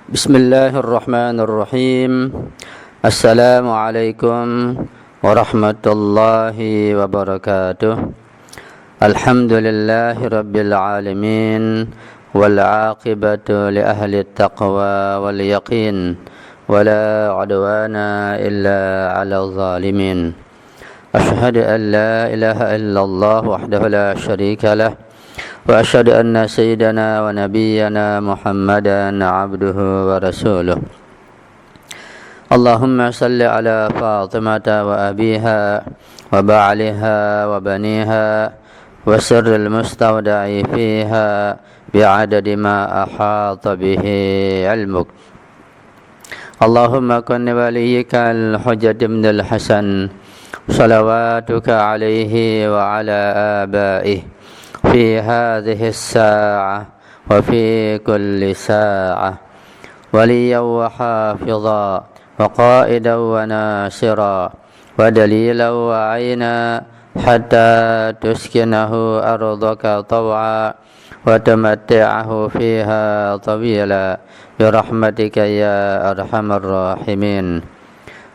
Bismillahirrahmanirrahim. Assalamualaikum warahmatullahi wabarakatuh. Alhamdulillahi rabbil alamin, wal aqibatu li ahli taqwa wal yaqin, wala udwana illa 'alal zalimin. Asyhadu an la ilaha illallah wahdahu la syarika lah, wa asyhadu anna sayyidana wa nabiyyana Muhammadan abduhu wa rasuluh. Allahumma salli ala Fatimata wa abiha wa ba'liha wa baniha wa sirril mustawda'i fiha bi'adadi ma ahata bihi ilmuk. Allahumma kun waliyyika al-hujjat ibn al-Hasan salawatuka alaihi wa ala abaihi في هذه الساعة وفي كل ساعة وليا وحافظا وقائدا وناصرا ودليلا وعينا حتى تسكنه أرضك طوعا وتمتعه فيها طويلا برحمتك يا أرحم الراحمين.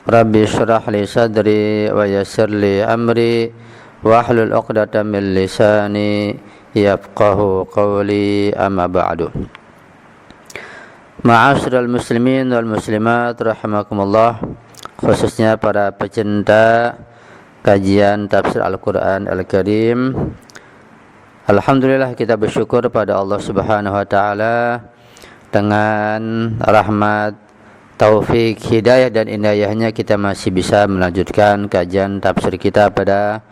رب اشرح لي صدري ويسر لي أمري wahlul 'uqdatam min lisani yafqahu qawli, amma ba'du. Ma'asyiral muslimin wal muslimat rahimakumullah, khususnya para pecinta kajian tafsir Al-Qur'an Al-Karim. Alhamdulillah, kita bersyukur pada Allah Subhanahu wa taala dengan rahmat, taufik, hidayah dan inayahnya kita masih bisa melanjutkan kajian tafsir kita pada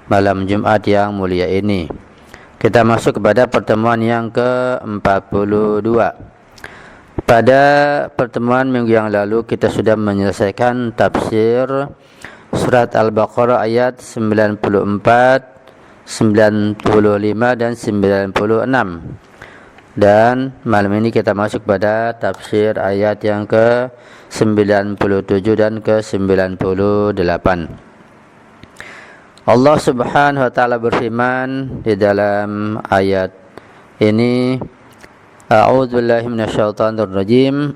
malam Jumat yang mulia ini. Kita masuk kepada pertemuan yang ke-42. Pada pertemuan minggu yang lalu kita sudah menyelesaikan tafsir surat Al-Baqarah ayat 94, 95 dan 96. Dan malam ini kita masuk pada tafsir ayat yang ke-97 dan ke-98. Allah Subhanahu wa taala berfirman di dalam ayat ini, a'udzubillahi minasyaitonir rajim.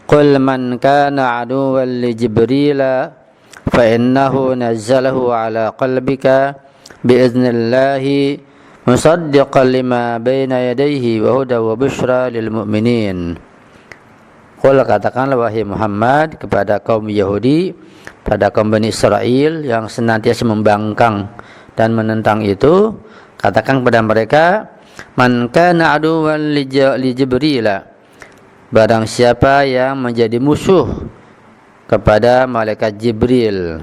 Qul man kana aduwwan li Jibril fa innahu nazzalahu ala qalbika biidznillahi musaddiqan lima baina yadayhi wa hudan wa busyra lil mu'minin. Qul, katakanlah wahai Muhammad kepada kaum Yahudi, pada kaum Bani Israel yang senantiasa membangkang dan menentang itu, katakan kepada mereka, man kana aduwwan li Jibril, barang siapa yang menjadi musuh kepada malaikat Jibril,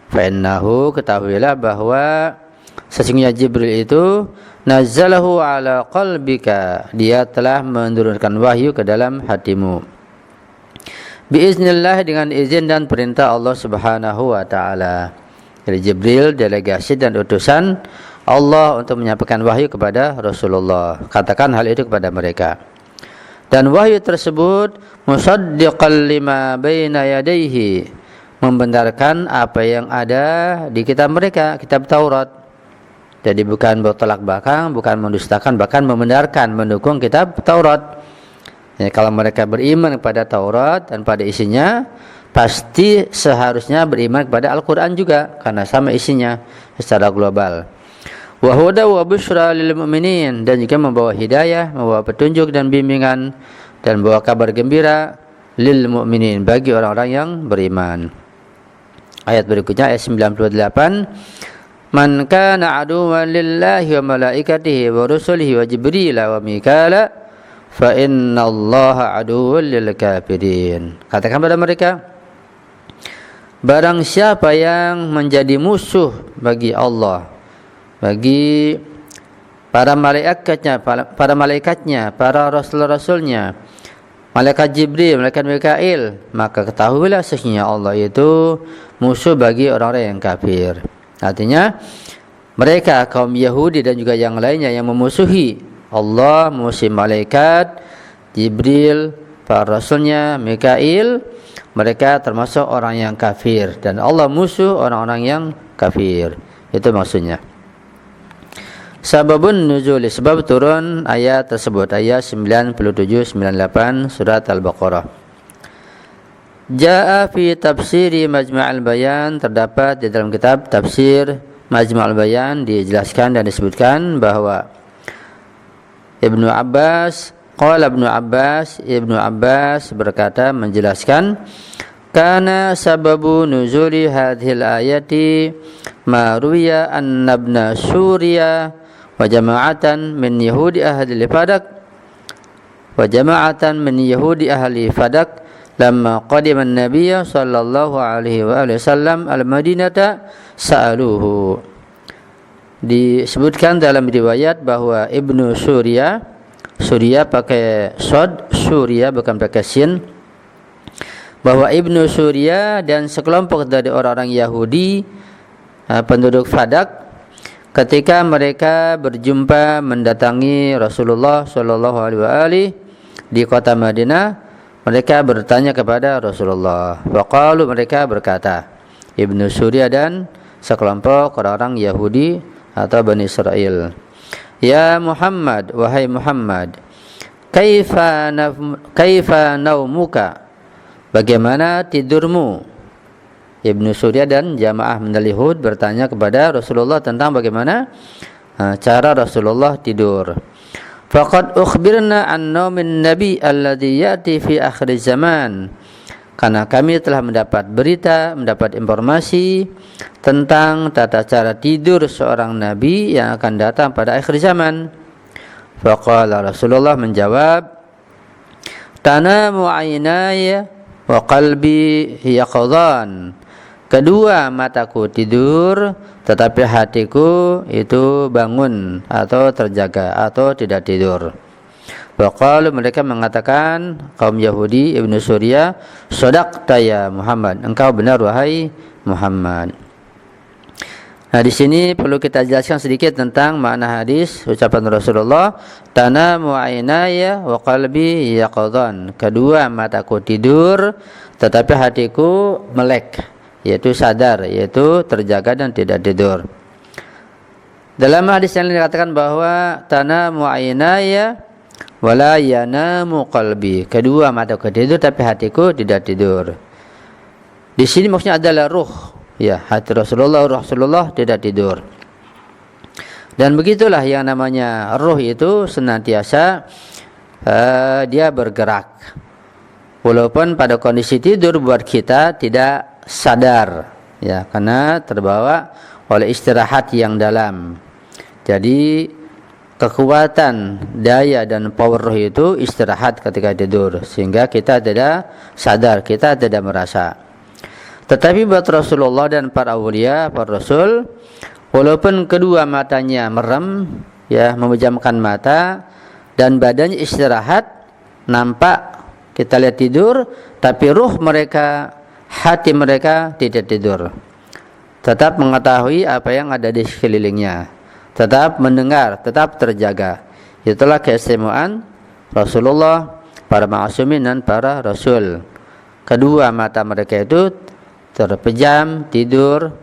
fa innahu, ketahuilah bahwa sesungguhnya Jibril itu nazzalahu ala qalbika, dia telah menurunkan wahyu ke dalam hatimu, biiznillah, dengan izin dan perintah Allah Subhanahu wa taala. Jadi Jibril delegasi dan utusan Allah untuk menyampaikan wahyu kepada Rasulullah. Katakan hal itu kepada mereka. Dan wahyu tersebut musaddiqan lima baina yadayhi, membenarkan apa yang ada di kitab mereka, kitab Taurat. Jadi bukan bertolak belakang, bukan mendustakan, bahkan membenarkan, mendukung kitab Taurat. Ya, kalau mereka beriman kepada Taurat dan pada isinya, pasti seharusnya beriman kepada Al-Quran juga, karena sama isinya secara global. Wa huda wa busyra lil mu'minin, dan juga membawa hidayah, membawa petunjuk dan bimbingan, dan membawa kabar gembira lil mu'minin, bagi orang-orang yang beriman. Ayat berikutnya, ayat 98. Man kana aduwwan lillahi wa malaikatihi wa rusulihi wa Jibril wa Mikala fa innallaha aduwwul lil kafirin. Katakan pada mereka, barang siapa yang menjadi musuh bagi Allah, bagi para malaikatnya, para rasul-rasulnya, malaikat Jibril, malaikat Mikail, maka ketahuilah sesungguhnya Allah itu musuh bagi orang-orang yang kafir. Artinya mereka kaum Yahudi dan juga yang lainnya yang memusuhi Allah, musuh malaikat Jibril, para rasulnya, Mikail, mereka termasuk orang yang kafir, dan Allah musuh orang-orang yang kafir. Itu maksudnya. Sababun nuzuli, sebab turun ayat tersebut, ayat 97-98 surat Al-Baqarah. Jaa fi tafsiri Majma'ul Bayan, terdapat di dalam kitab tafsir Majma'ul Bayan dijelaskan dan disebutkan bahwa Ibnu Abbas berkata, menjelaskan, kana sababu nuzuli hadhil ayati ma ruwiya anna ibna Surya wa jama'atan min yahudi ahli Fadak lamma qadima an-nabiy sallallahu alaihi wasallam al-Madinata sa'aluhu. Disebutkan dalam riwayat bahwa Ibnu Surya pakai shad, Surya bukan pakai sin, bahwa Ibnu Surya dan sekelompok dari orang-orang Yahudi penduduk Fadak, ketika mereka berjumpa mendatangi Rasulullah sallallahu alaihi wasallam di kota Madinah, mereka bertanya kepada Rasulullah. Waqalu, mereka berkata, Ibnu Surya dan sekelompok orang-orang Yahudi atau Bani Israel, ya Muhammad, wahai Muhammad, kaifa naumuka, bagaimana tidurmu? Ibnu Surya dan jamaah minal Yahud bertanya kepada Rasulullah tentang bagaimana cara Rasulullah tidur. Faqad ukhbirna an naumin nabi alladhi ya'ti fi akhir zaman, karena kami telah mendapat berita, mendapat informasi tentang tata cara tidur seorang nabi yang akan datang pada akhir zaman. Faqala, Rasulullah menjawab, tanamu aynaya wa qalbi yaqdhan, kedua mataku tidur tetapi hatiku itu bangun atau terjaga atau tidak tidur. Waqalu, mereka mengatakan, kaum Yahudi, Ibnu Surya, shadaqta ya Muhammad, engkau benar wahai Muhammad. Nah, di sini perlu kita jelaskan sedikit tentang makna hadis ucapan Rasulullah, tanamu aynaya wa qalbi yaqdhan, kedua mataku tidur tetapi hatiku melek, yaitu sadar, yaitu terjaga dan tidak tidur. Dalam hadis yang dikatakan bahwa tanamu aynaya wala yanamu qalbi, kedua mataku tidur tapi hatiku tidak tidur. Di sini maksudnya adalah ruh, ya, hati Rasulullah, ruh Rasulullah tidak tidur. Dan begitulah yang namanya ruh itu senantiasa dia bergerak, walaupun pada kondisi tidur buat kita tidak sadar, ya, karena terbawa oleh istirahat yang dalam. Jadi kekuatan daya dan power roh itu istirahat ketika tidur, sehingga kita tidak sadar, kita tidak merasa. Tetapi buat Rasulullah dan para awliya, para rasul, walaupun kedua matanya merem, ya, memejamkan mata, dan badannya istirahat, nampak kita lihat tidur, tapi ruh mereka, hati mereka tidak tidur, tetap mengetahui apa yang ada di sekelilingnya, tetap mendengar, tetap terjaga. Itulah keistimewaan Rasulullah, para ma'asumin dan para rasul. Kedua mata mereka itu terpejam, tidur,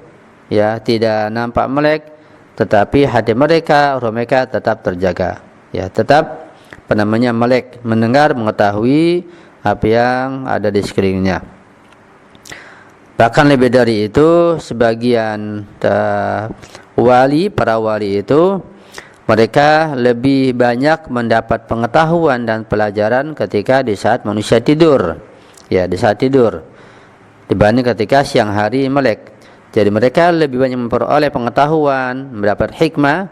ya, tidak nampak melek, tetapi hati mereka, roh mereka tetap terjaga, ya, tetap melek, mendengar, mengetahui apa yang ada di sekelilingnya. Bahkan lebih dari itu, sebagian para wali itu mereka lebih banyak mendapat pengetahuan dan pelajaran ketika di saat manusia tidur, ya, di saat tidur, dibanding ketika siang hari melek. Jadi mereka lebih banyak memperoleh pengetahuan, mendapat hikmah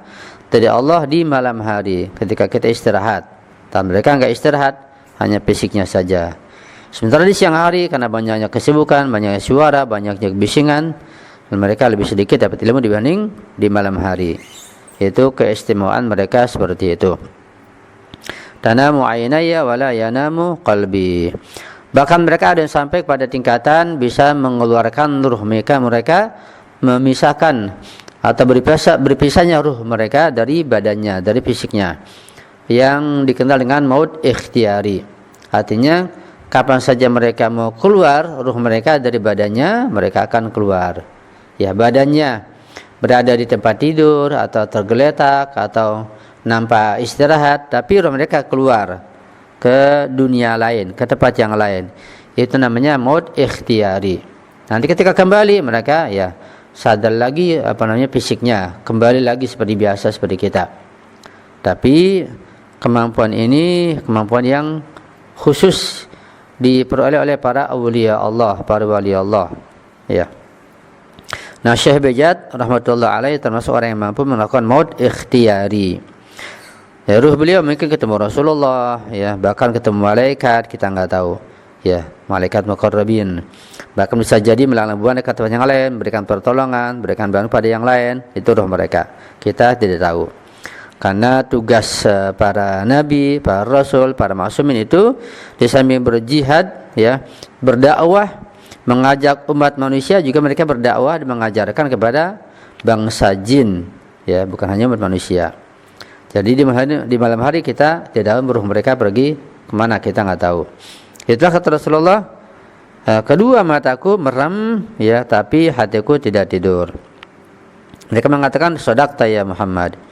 dari Allah di malam hari ketika kita istirahat. Dan mereka enggak istirahat, hanya fisiknya saja. Sementara di siang hari, karena banyaknya kesibukan, banyaknya suara, banyaknya kebisingan, dan mereka lebih sedikit dapat ilmu dibanding di malam hari. Itu keistimewaan mereka seperti itu. Tanamu aynaya wala yanamu qalbi. Bahkan mereka ada yang sampai pada tingkatan bisa mengeluarkan ruh mereka memisahkan atau berpisahnya ruh mereka dari badannya, dari fisiknya, yang dikenal dengan maut ikhtiyari. Artinya kapan saja mereka mau keluar ruh mereka dari badannya, mereka akan keluar. Ya, badannya berada di tempat tidur atau tergeletak atau nampak istirahat, tapi roh mereka keluar ke dunia lain, ke tempat yang lain. Itu namanya maut ikhtiari. Nanti ketika kembali mereka ya sadar lagi fisiknya, kembali lagi seperti biasa seperti kita. Tapi kemampuan ini kemampuan yang khusus diperoleh oleh para awliya Allah, para wali Allah. Ya. Nah, Syekh Bejat rahmatullah alaihi termasuk orang yang mampu melakukan maut ikhtiari. Ya, ruh beliau mungkin ketemu Rasulullah, ya, bahkan ketemu malaikat, kita enggak tahu. Ya, malaikat muqarrabin. Bahkan bisa jadi melakukan hubungan dekat tempat yang lain, berikan pertolongan, berikan bantuan pada yang lain, itu ruh mereka. Kita tidak tahu. Karena tugas para nabi, para rasul, para maksumin itu di samping berjihad, ya, berdakwah, mengajak umat manusia, juga mereka berdakwah dan mengajarkan kepada bangsa jin, ya, bukan hanya umat manusia. Jadi di malam hari kita tidak tahu ruh mereka pergi kemana, kita nggak tahu. Itulah kata Rasulullah, kedua mataku merem, ya, tapi hatiku tidak tidur. Mereka mengatakan, "Shadaqta ya Muhammad."